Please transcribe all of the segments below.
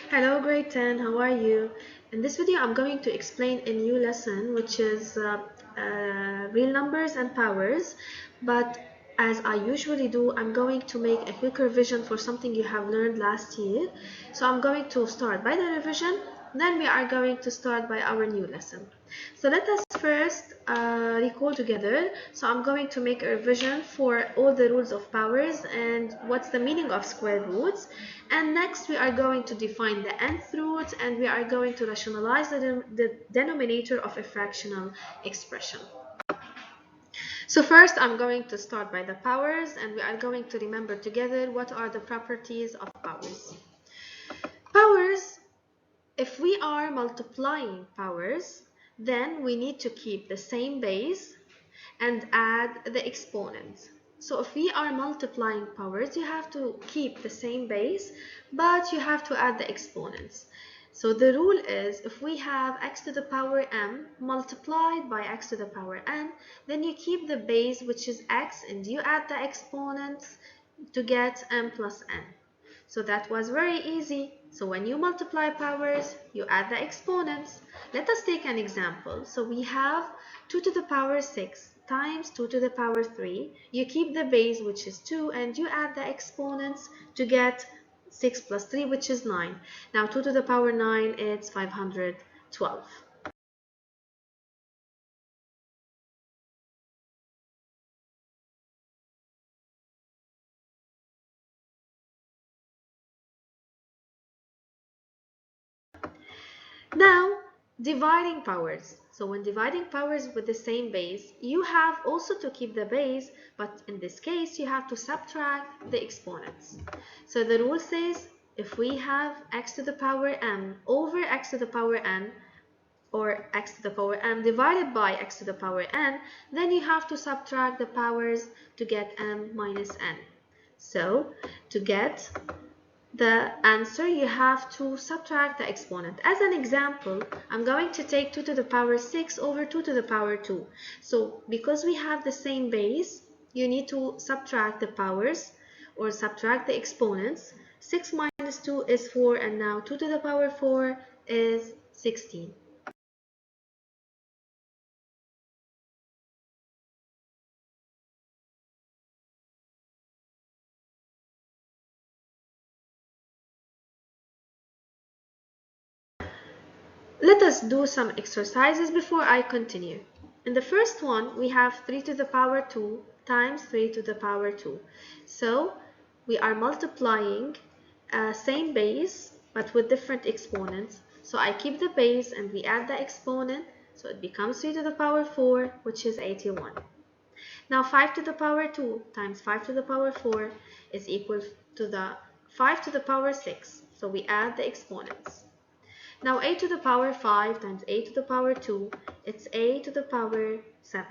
Hello, grade 10, how are you? In this video, I'm going to explain a new lesson, which is real numbers and powers. But as I usually do, I'm going to make a quick revision for something you have learned last year. So I'm going to start by the revision, then we are going to start by our new lesson. So let us first recall together. So I'm going to make a revision for all the rules of powers and what's the meaning of square roots. And next we are going to define the nth root, and we are going to rationalize the denominator of a fractional expression. So first I'm going to start by the powers, and we are going to remember together what are the properties of powers. Powers, if we are multiplying powers, then we need to keep the same base and add the exponent. So if we are multiplying powers, you have to keep the same base, but you have to add the exponents. So the rule is, if we have x to the power m multiplied by x to the power n, then you keep the base, which is x, and you add the exponents to get m plus n. So that was very easy. So when you multiply powers, you add the exponents. Let us take an example. So we have 2 to the power 6 times 2 to the power 3. You keep the base, which is 2, and you add the exponents to get 6 plus 3, which is 9. Now 2 to the power 9, it's 512. Now, dividing powers. So when dividing powers with the same base, you have also to keep the base, but in this case, you have to subtract the exponents. So the rule says, if we have x to the power m over x to the power n, or x to the power m divided by x to the power n, then you have to subtract the powers to get m minus n. So to get the answer, you have to subtract the exponent. As an example, I'm going to take 2 to the power 6 over 2 to the power 2. So because we have the same base, you need to subtract the powers or subtract the exponents. 6 minus 2 is 4, and now 2 to the power 4 is 16. Let us do some exercises before I continue. In the first one, we have 3 to the power 2 times 3 to the power 2. So we are multiplying same base but with different exponents. So I keep the base and we add the exponent, so it becomes 3 to the power 4, which is 81. Now 5 to the power 2 times 5 to the power 4 is equal to the 5 to the power 6. So we add the exponents. Now a to the power 5 times a to the power 2, it's a to the power 7.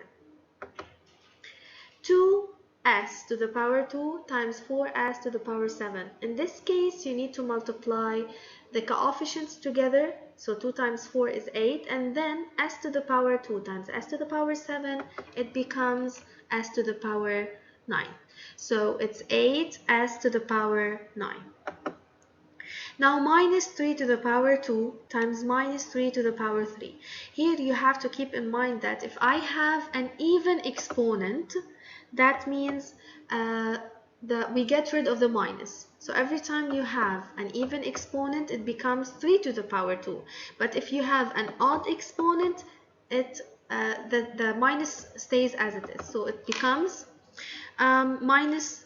2s to the power 2 times 4s to the power 7. In this case, you need to multiply the coefficients together. So 2 times 4 is 8, and then s to the power 2 times s to the power 7, it becomes s to the power 9. So it's 8s to the power 9. Now minus 3 to the power 2 times minus 3 to the power 3. Here you have to keep in mind that if I have an even exponent, that means we get rid of the minus. So every time you have an even exponent, it becomes 3 to the power 2. But if you have an odd exponent, the minus stays as it is. So it becomes minus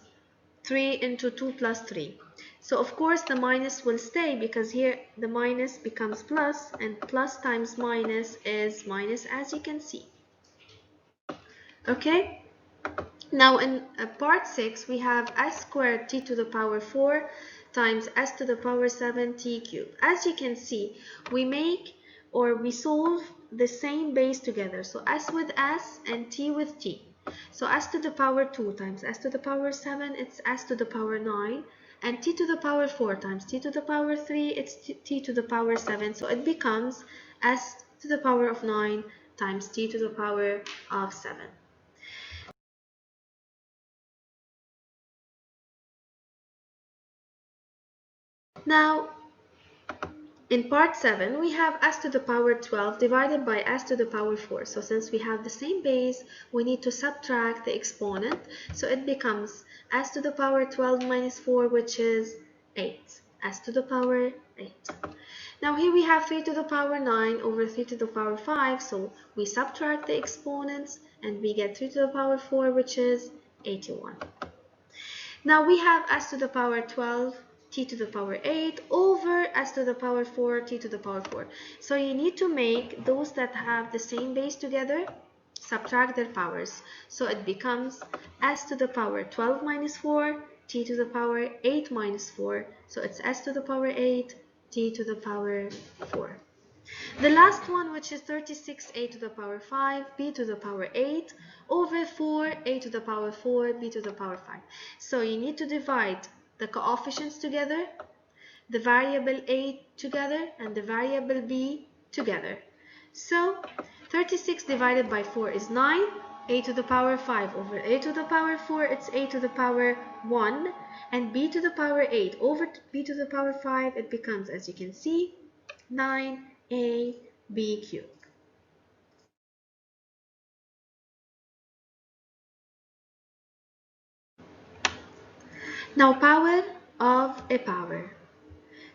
3 into 2 plus 3. So of course the minus will stay, because here the minus becomes plus, and plus times minus is minus, as you can see. Okay, now in part 6 we have s squared t to the power 4 times s to the power 7 t cubed. As you can see, we solve the same base together, so s with s and t with t. So s to the power 2 times s to the power 7, it's s to the power 9, and t to the power 4 times t to the power 3, it's t to the power 7. So it becomes s to the power of 9 times t to the power of 7. Now, In part 7, we have s to the power 12 divided by s to the power 4. So since we have the same base, we need to subtract the exponent. So it becomes s to the power 12 minus 4, which is 8. S to the power 8. Now here we have 3 to the power 9 over 3 to the power 5. So we subtract the exponents and we get 3 to the power 4, which is 81. Now we have s to the power 12 t to the power 8 over s to the power 4 t to the power 4. So you need to make those that have the same base together, subtract their powers. So it becomes s to the power 12 minus 4 t to the power 8 minus 4. So it's s to the power 8 t to the power 4. The last one, which is 36a to the power 5 b to the power 8 over 4a to the power 4 b to the power 5. So you need to divide the coefficients together, the variable a together, and the variable b together. So 36 divided by 4 is 9, a to the power 5 over a to the power 4, it's a to the power 1, and b to the power 8 over b to the power 5, it becomes, as you can see, 9ab cubed. Now power of a power.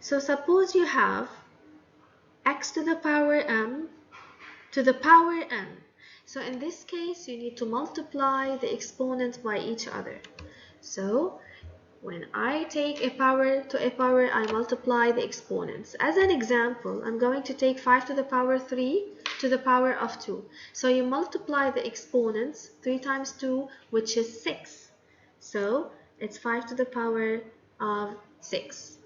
So suppose you have x to the power m to the power n. So in this case, you need to multiply the exponents by each other. So when I take a power to a power, I multiply the exponents. As an example, I'm going to take 5 to the power 3 to the power of 2. So you multiply the exponents, 3 times 2, which is 6. So it's 5 to the power of 6.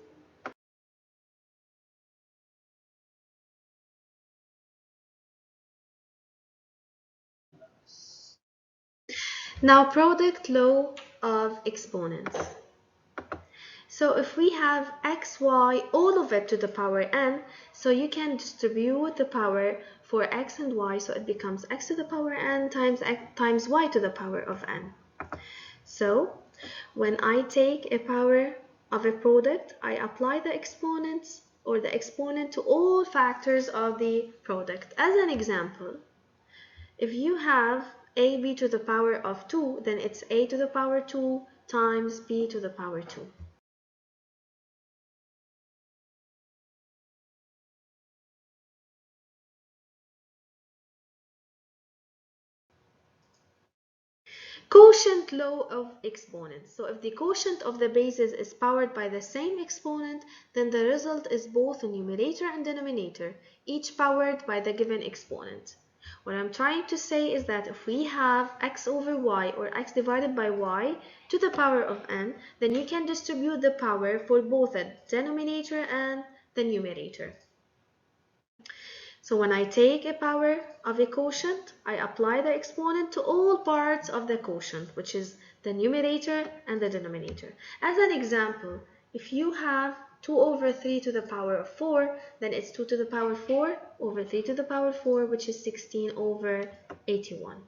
Now product law of exponents. So if we have x, y, all of it to the power n, so you can distribute the power for x and y, so it becomes x to the power n times y to the power of n. So when I take a power of a product, I apply the exponents or the exponent to all factors of the product. As an example, if you have ab to the power of 2, then it's a to the power 2 times b to the power 2. Quotient law of exponents. So if the quotient of the bases is powered by the same exponent, then the result is both numerator and denominator, each powered by the given exponent. What I'm trying to say is that if we have x over y or x divided by y to the power of n, then you can distribute the power for both the denominator and the numerator. So when I take a power of a quotient, I apply the exponent to all parts of the quotient, which is the numerator and the denominator. As an example, if you have 2 over 3 to the power of 4, then it's 2 to the power 4 over 3 to the power 4, which is 16 over 81.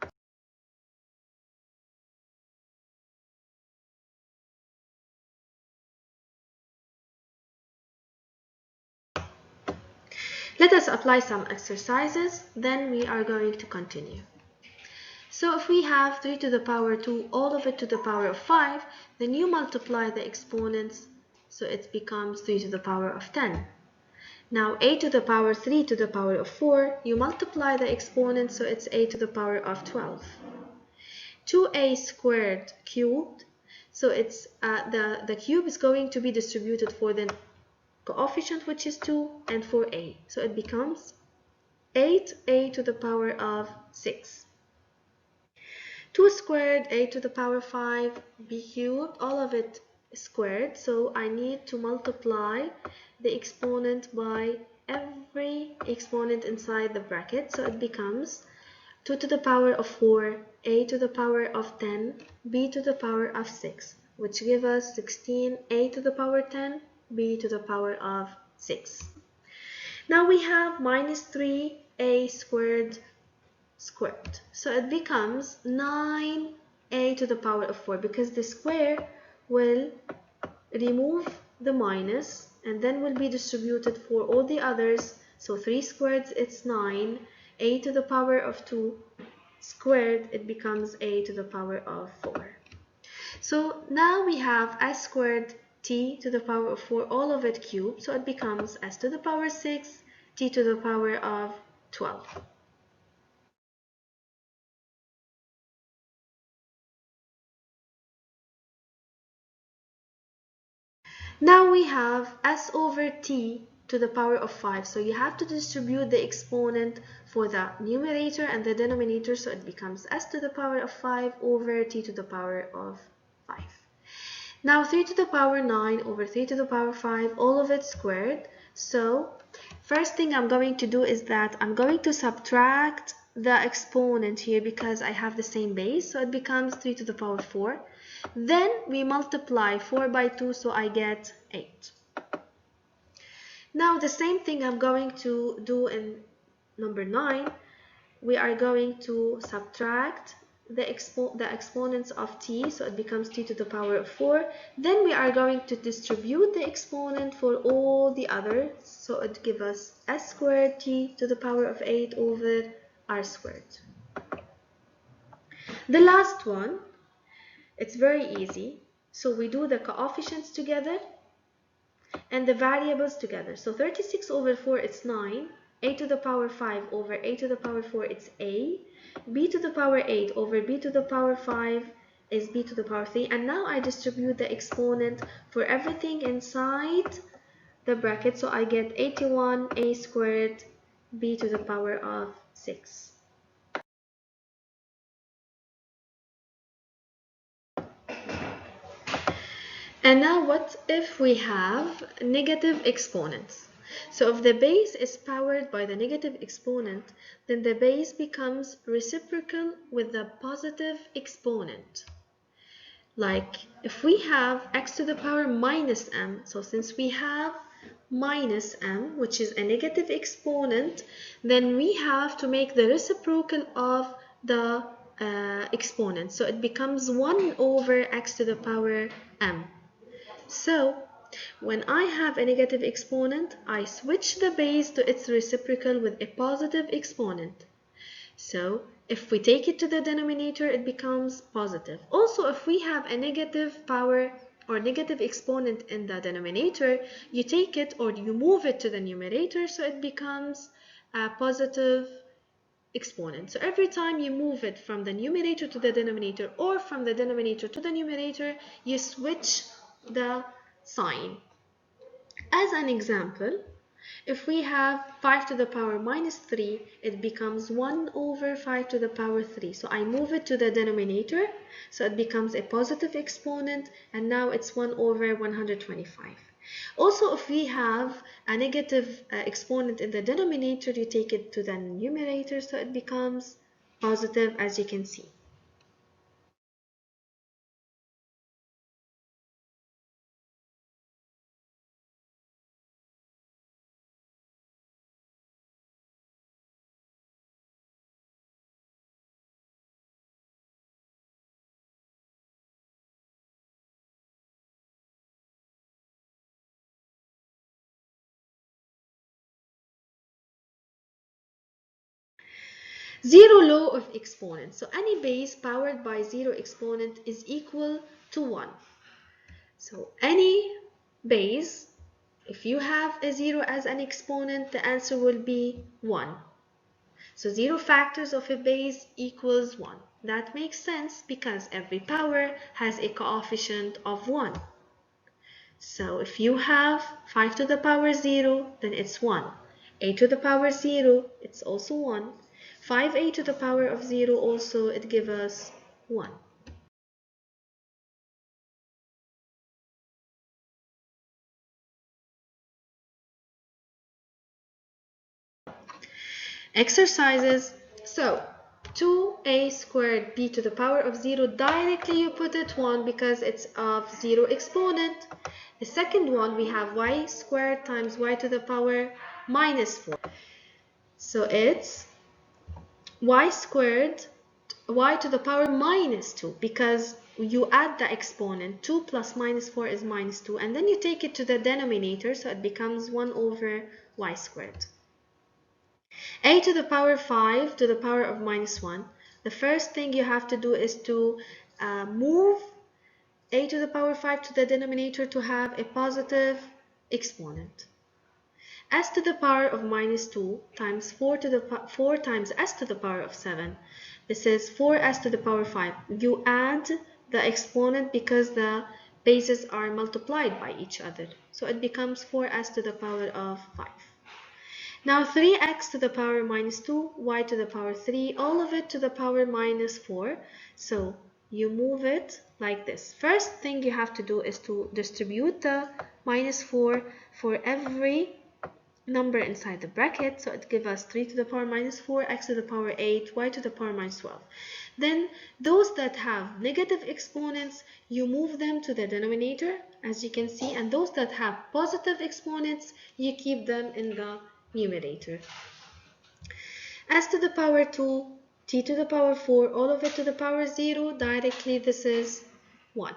Let us apply some exercises, then we are going to continue. So if we have 3 to the power 2, all of it to the power of 5, then you multiply the exponents, so it becomes 3 to the power of 10. Now a to the power 3 to the power of 4, you multiply the exponents, so it's a to the power of 12. 2a squared cubed, so it's the cube is going to be distributed for the coefficient, which is 2, and for a. So it becomes 8a to the power of 6. 2 squared, a to the power 5, b cubed, all of it squared. So I need to multiply the exponent by every exponent inside the bracket. So it becomes 2 to the power of 4, a to the power of 10, b to the power of 6, which give us 16, a to the power 10, b to the power of 6. Now we have minus 3a squared squared. So it becomes 9a to the power of 4 because the square will remove the minus and then will be distributed for all the others. So 3 squared, it's 9. A to the power of 2 squared, it becomes a to the power of 4. So now we have s squared t to the power of 4, all of it cubed, so it becomes s to the power 6 t to the power of 12. Now we have s over t to the power of 5. So you have to distribute the exponent for the numerator and the denominator. So it becomes s to the power of 5 over t to the power of 5. Now 3 to the power 9 over 3 to the power 5, all of it squared. So first thing I'm going to do is that I'm going to subtract the exponent here because I have the same base. So it becomes 3 to the power 4. Then we multiply 4 by 2, so I get 8. Now the same thing I'm going to do in number 9. We are going to subtract the exponents of t, so it becomes t to the power of 4. Then we are going to distribute the exponent for all the others, so it gives us s squared t to the power of 8 over r squared. The last one, it's very easy. So we do the coefficients together and the variables together. So 36 over 4, it's 9. A to the power 5 over a to the power 4, it's a. B to the power 8 over b to the power 5 is b to the power 3. And now I distribute the exponent for everything inside the bracket. So I get 81 a squared b to the power of 6. And now what if we have negative exponents? So if the base is powered by the negative exponent, then the base becomes reciprocal with the positive exponent. Like if we have x to the power minus m, so since we have minus m, which is a negative exponent, then we have to make the reciprocal of the exponent. So it becomes 1 over x to the power m. So when I have a negative exponent, I switch the base to its reciprocal with a positive exponent. So if we take it to the denominator, it becomes positive. Also, if we have a negative power or negative exponent in the denominator, you take it or you move it to the numerator, so it becomes a positive exponent. So every time you move it from the numerator to the denominator or from the denominator to the numerator, you switch the sign. As an example, if we have 5 to the power minus 3, it becomes 1 over 5 to the power 3. So I move it to the denominator, so it becomes a positive exponent, and now it's 1 over 125. Also, if we have a negative exponent in the denominator, you take it to the numerator, so it becomes positive, as you can see. Zero law of exponents. So any base powered by zero exponent is equal to 1. So any base, if you have a 0 as an exponent, the answer will be 1. So 0 factors of a base equals 1. That makes sense because every power has a coefficient of 1. So if you have 5 to the power 0, then it's 1. A to the power 0, it's also 1. 5a to the power of 0 also, it gives us 1. Exercises. So 2a squared b to the power of 0, directly you put it 1 because it's of 0 exponent. The second one, we have y squared times y to the power minus 4. So it's y squared y to the power minus 2 because you add the exponent. 2 plus minus 4 is minus 2, and then you take it to the denominator, so it becomes 1 over y squared. A to the power 5 to the power of minus 1. The first thing you have to do is to move a to the power 5 to the denominator to have a positive exponent. S to the power of minus 2 times 4 times s to the power of 7. This is 4s to the power 5. You add the exponent because the bases are multiplied by each other. So it becomes 4s to the power of 5. Now 3x to the power minus 2, y to the power 3, all of it to the power minus 4. So you move it like this. First thing you have to do is to distribute the minus 4 for every number inside the bracket. So it gives us 3 to the power minus 4, x to the power 8, y to the power minus 12. Then those that have negative exponents, you move them to the denominator, as you can see, and those that have positive exponents, you keep them in the numerator. S to the power 2, t to the power 4, all of it to the power 0, directly this is 1.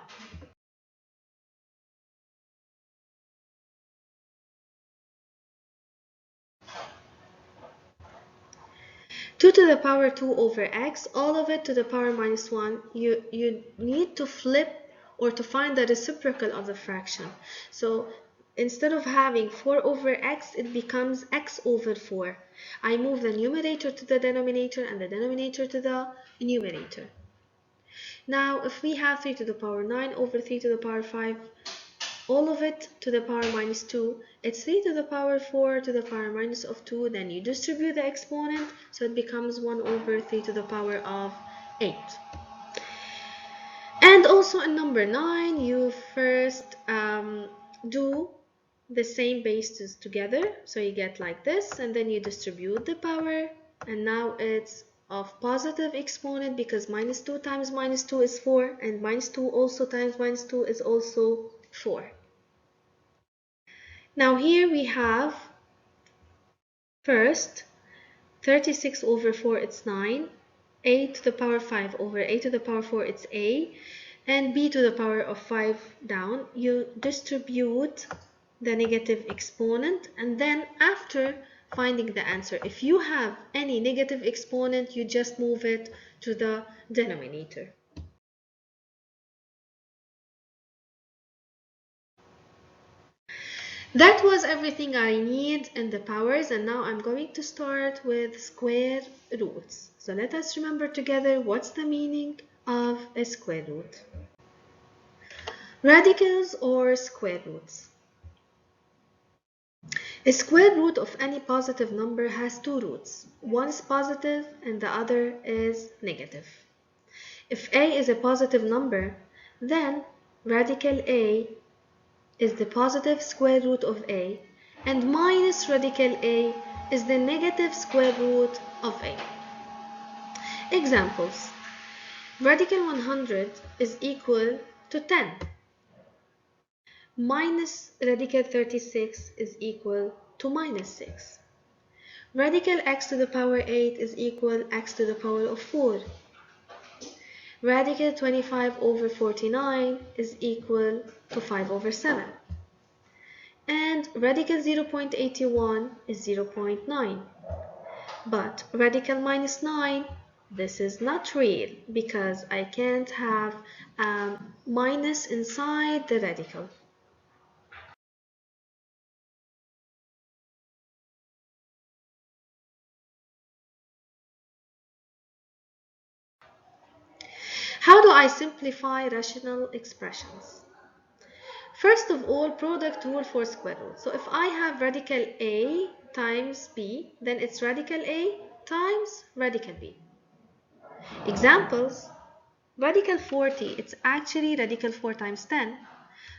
2 to the power 2 over x, all of it to the power minus 1. You need to flip or to find the reciprocal of the fraction. So instead of having 4 over x, it becomes x over 4. I move the numerator to the denominator and the denominator to the numerator. Now, if we have 3 to the power 9 over 3 to the power 5, all of it to the power minus 2, it's 3 to the power 4 to the power minus of 2, then you distribute the exponent, so it becomes 1 over 3 to the power of 8. And also in number 9, you first do the same bases together, so you get like this, and then you distribute the power, and now it's of positive exponent because minus 2 times minus 2 is 4, and minus 2 also times minus 2 is also 4. Now here we have first 36 over 4, it's 9, a to the power 5 over a to the power 4, it's a, and b to the power of 5 down. You distribute the negative exponent, and then after finding the answer, if you have any negative exponent, you just move it to the denominator. That was everything I need in the powers, and now I'm going to start with square roots. So let us remember together what's the meaning of a square root. Radicals or square roots. A square root of any positive number has two roots. One is positive and the other is negative. If a is a positive number, then radical a is the positive square root of a, and minus radical a is the negative square root of a. Examples. Radical 100 is equal to 10. Minus radical 36 is equal to minus 6. Radical x to the power 8 is equal x to the power of 4. Radical 25 over 49 is equal to 5 over 7. And radical 0.81 is 0.9. But radical minus 9, this is not real because I can't have minus inside the radical. How do I simplify rational expressions? First of all, product rule for square root. So if I have radical a times b, then it's radical a times radical b. Examples. Radical 40, it's actually radical 4 times 10.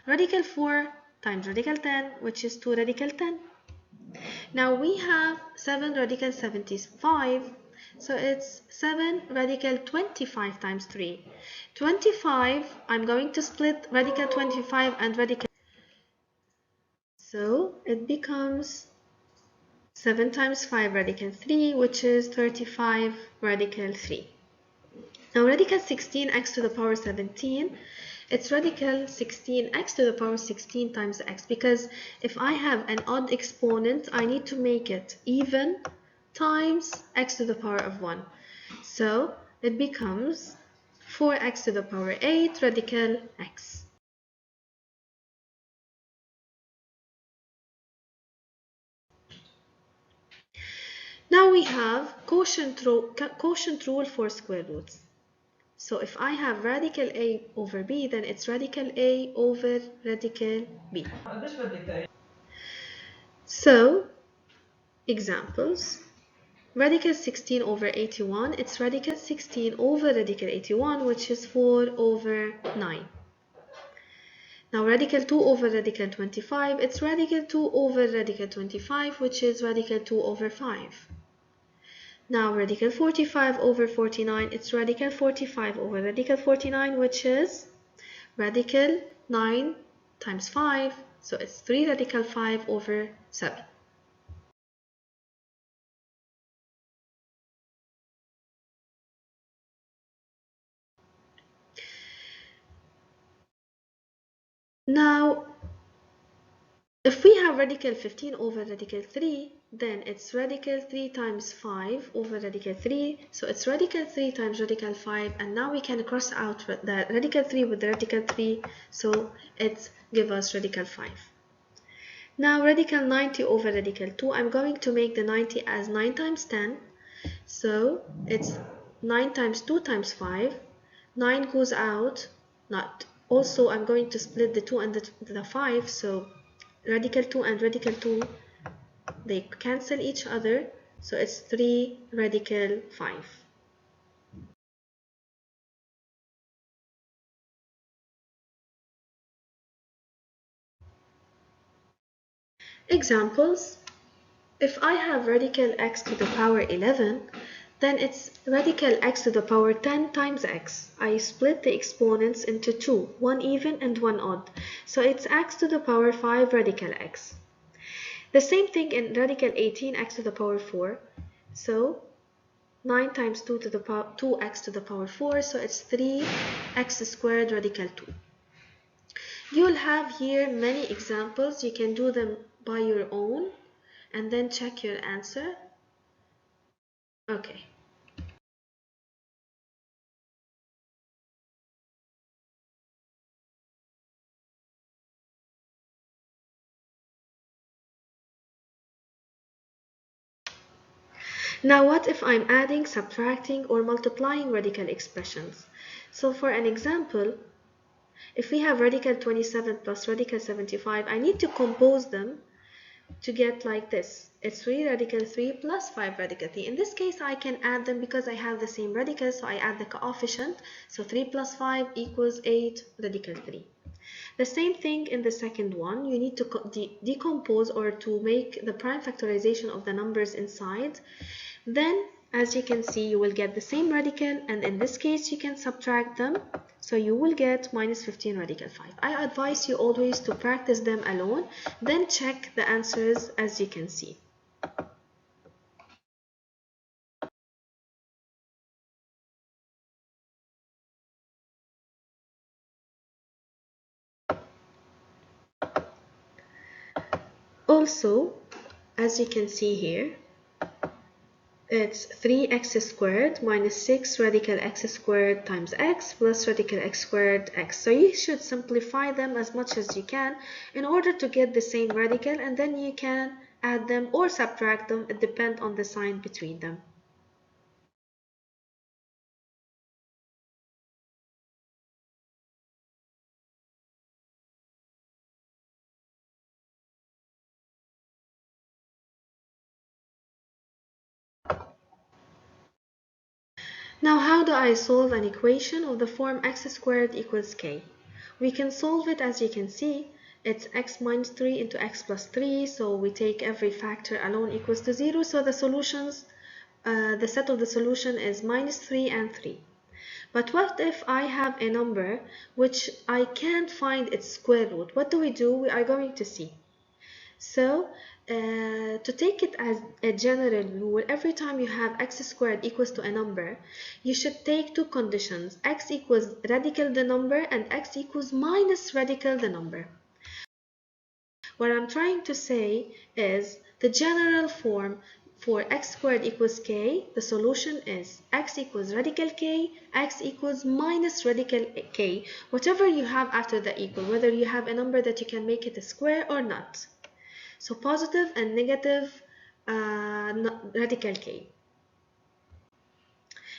Radical 4 times radical 10, which is 2 radical 10. Now we have 7 radical 75, so it's 7 radical 25 times 3. 25, I'm going to split radical 25 and radical. So it becomes 7 times 5 radical 3, which is 35 radical 3. Now radical 16x to the power 17, it's radical 16x to the power 16 times x, because if I have an odd exponent, I need to make it even times x to the power of 1. So it becomes 4x to the power 8 radical x. Now we have quotient rule for square roots. So if I have radical a over b, then it's radical a over radical b. So, examples. Radical 16 over 81, it's radical 16 over radical 81, which is 4 over 9. Now radical 2 over radical 25, it's radical 2 over radical 25, which is radical 2 over 5. Now radical 45 over 49, it's radical 45 over radical 49, which is radical 9 times 5, so it's 3 radical 5 over 7. Now, if we have radical 15 over radical 3, then it's radical 3 times 5 over radical 3. So it's radical 3 times radical 5. And now we can cross out the radical 3 with the radical 3. So it's give us radical 5. Now radical 90 over radical 2. I'm going to make the 90 as 9 times 10. So it's 9 times 2 times 5. 9 goes out. Not. Also, I'm going to split the 2 and the 5. So radical 2 and radical 2, they cancel each other, so it's 3 radical 5. Examples. If I have radical x to the power 11, then it's radical x to the power 10 times x. I split the exponents into two, one even and one odd. So it's x to the power 5 radical x. The same thing in radical 18, x to the power 4. So 9 times 2 to the power 2x to the power 4, so it's 3x squared radical 2. You'll have here many examples. You can do them by your own and then check your answer. Okay. Now what if I'm adding, subtracting, or multiplying radical expressions? So for an example, if we have radical 27 plus radical 75, I need to compose them to get like this. It's 3 radical 3 plus 5 radical 3. In this case, I can add them because I have the same radicals, so I add the coefficient. So 3 plus 5 equals 8 radical 3. The same thing in the second one. You need to decompose or to make the prime factorization of the numbers inside. Then, as you can see, you will get the same radical, and in this case, you can subtract them. So you will get minus 15 radical 5. I advise you always to practice them alone, then check the answers as you can see. Also, as you can see here, it's 3x squared minus 6 radical x squared times x plus radical x squared x. So you should simplify them as much as you can in order to get the same radical, and then you can add them or subtract them. It depends on the sign between them. Now, how do I solve an equation of the form x squared equals k? We can solve it as you can see. It's x minus 3 into x plus 3, so we take every factor alone equals to 0. So the solutions, the set of the solution is minus 3 and 3. But what if I have a number which I can't find its square root? What do? We are going to see. So To take it as a general rule, every time you have x squared equals to a number, you should take two conditions: x equals radical the number and x equals minus radical the number. What I'm trying to say is the general form for x squared equals k, the solution is x equals radical k, x equals minus radical k, whatever you have after the equal, whether you have a number that you can make it a square or not. So positive and negative radical k.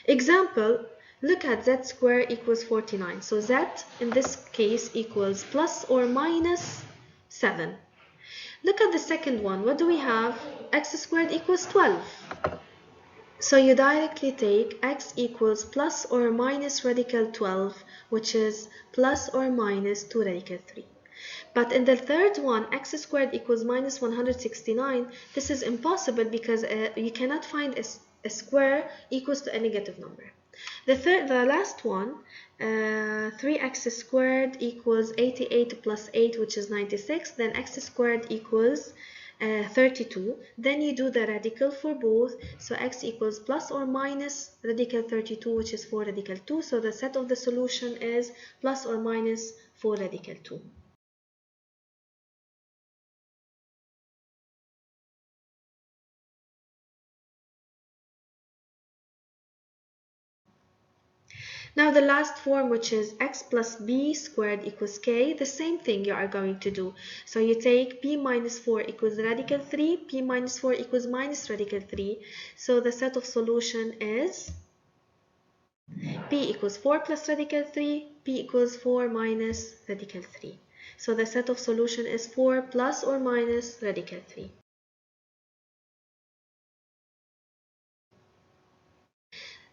Example, look at z squared equals 49. So z in this case equals plus or minus 7. Look at the second one. What do we have? X squared equals 12. So you directly take x equals plus or minus radical 12, which is plus or minus 2 radical 3. But in the third one, x squared equals minus 169, this is impossible because you cannot find a square equals to a negative number. The last one, 3x squared equals 88 plus 8, which is 96. Then x squared equals 32. Then you do the radical for both. So x equals plus or minus radical 32, which is 4 radical 2. So the set of the solution is plus or minus 4 radical 2. Now the last form, which is x plus b squared equals k, the same thing you are going to do. So you take p minus 4 equals radical 3, p minus 4 equals minus radical 3. So the set of solution is p equals 4 plus radical 3, p equals 4 minus radical 3. So the set of solution is 4 plus or minus radical 3.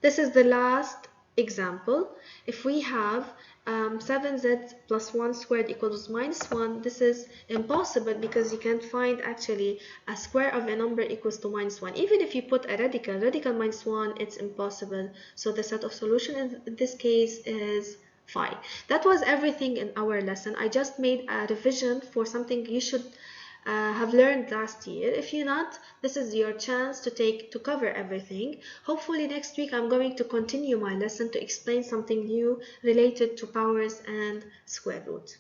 This is the last example. If we have 7z plus 1 squared equals minus 1, this is impossible because you can't find actually a square of a number equals to minus 1. Even if you put a radical minus 1, it's impossible. So the set of solution in this case is phi. That was everything in our lesson. I just made a revision for something you should have learned last year. If you're not, this is your chance to cover everything. Hopefully next week I'm going to continue my lesson to explain something new related to powers and square root.